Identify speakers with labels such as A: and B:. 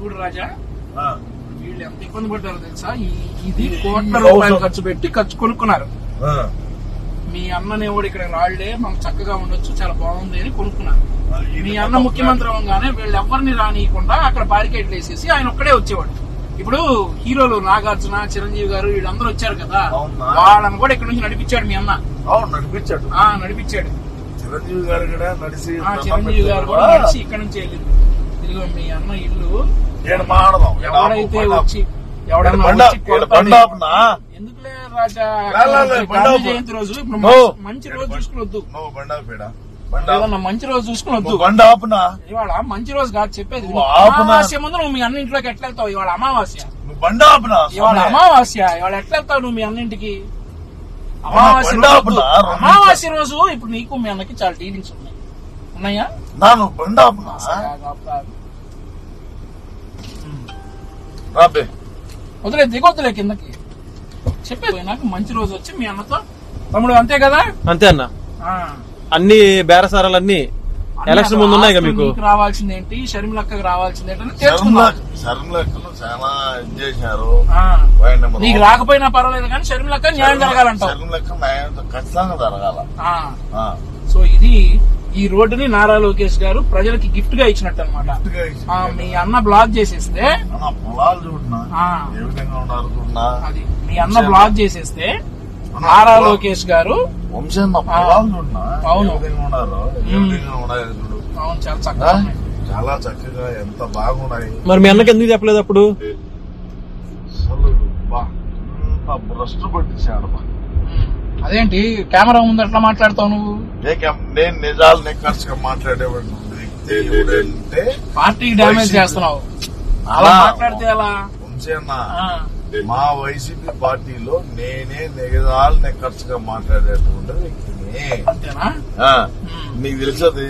A: చూడు రాజా, వీళ్ళు ఎంత ఇబ్బంది పడ్డారో తెలుసా? ఇది కోట్ల రూపాయలు ఖర్చు పెట్టి కొనుక్కున్నారు. మీ అన్ననే కూడా ఇక్కడ రాళ్లే మనం చక్కగా ఉండొచ్చు, చాలా బాగుంది అని కొనుక్కున్నారు. మీ అన్న ముఖ్యమంత్రి అవగానే వీళ్ళు ఎవరిని రానియకుండా అక్కడ బారికేడ్లు వేసేసి ఆయన ఒక్కడే వచ్చేవాడు. ఇప్పుడు హీరోలు నాగార్జున, చిరంజీవి గారు వీళ్ళందరూ వచ్చారు కదా, వాళ్ళని కూడా ఇక్కడ నుంచి నడిపించాడు మీ అన్న. నడిపించాడు.
B: చిరంజీవి గారు కూడా
A: నడిచి ఇక్కడ నుంచి వెళ్ళింది. ఇదిగో మీ అన్న ఇల్లు. ఎవడైతే వచ్చి ఎందుకులే రాజా, గాంధీ జయంతి రోజు ఇప్పుడు మంచి రోజు చూసుకుని వద్దు, మంచి రోజు చూసుకుని వద్దు. ఇవాళ మంచి రోజు కాదు చెప్పేది. అమావాస్య ముందు నువ్వు మీ అన్న ఇంట్లోకి ఎట్లా వెళ్తావు? ఇవాళ అమావాస్య, ఇవాళ ఎట్లా వెళ్తావు నువ్వు మీ అన్నింటికి? అమావాస్య రోజు ఇప్పుడు నీకు మీ అన్నకి చాలా డీలింగ్స్ ఉన్నాయా? వదిలే, దిగొద్దులే కిందకి. చెప్పేది నాకు మంచి రోజు వచ్చి మీ అన్నతో తమ్ముడు, అంతే కదా?
C: అంతే అన్న. అన్ని బేరసారాలన్నీ ఎలక్షన్ ముందు ఉన్నాయి కదా. మీకు
A: రావాల్సిందేంటి, షర్మిలక్కకి రావాల్సిందేంటి నీకు రాకపోయినా పర్వాలేదు కానీ షర్మిలక్క న్యాయం జరగాలంటావు.
B: ఖచ్చితంగా జరగాల.
A: సో ఇది ఈ రోడ్డుని నారా లోకేష్ గారు ప్రజలకి గిఫ్ట్ గా ఇచ్చినట్టు అనమాట. మీ అన్న బ్లాక్ చేసేస్తే, అది మీ అన్న బ్లాక్ చేసేస్తే నారా లోకేష్ గారు
B: అవును
A: చాలా
B: చక్కగా ఎంత బాగున్నాయి.
C: మరి మీ అన్నకి ఎందుకు చెప్పలేదు అప్పుడు?
B: అసలు భ్రష్టు పట్టించాడు.
A: అదేంటి కెమెరా ముందు ఎట్లా మాట్లాడతావు నువ్వు?
B: నేను నిజాలు నిక్కర్చుగా మాట్లాడేవాడు వ్యక్తి ఎవడంటే
A: పార్టీకి డ్యామేజ్ చేస్తున్నావు అలా మాట్లాడితే ఎలా?
B: వంశీయన్న, మా వైసీపీ పార్టీలో నేనే నిజాలు నిక్కర్చుగా మాట్లాడేటువంటి వ్యక్తిని.
A: అంతేనా?
B: నీకు తెలుసది.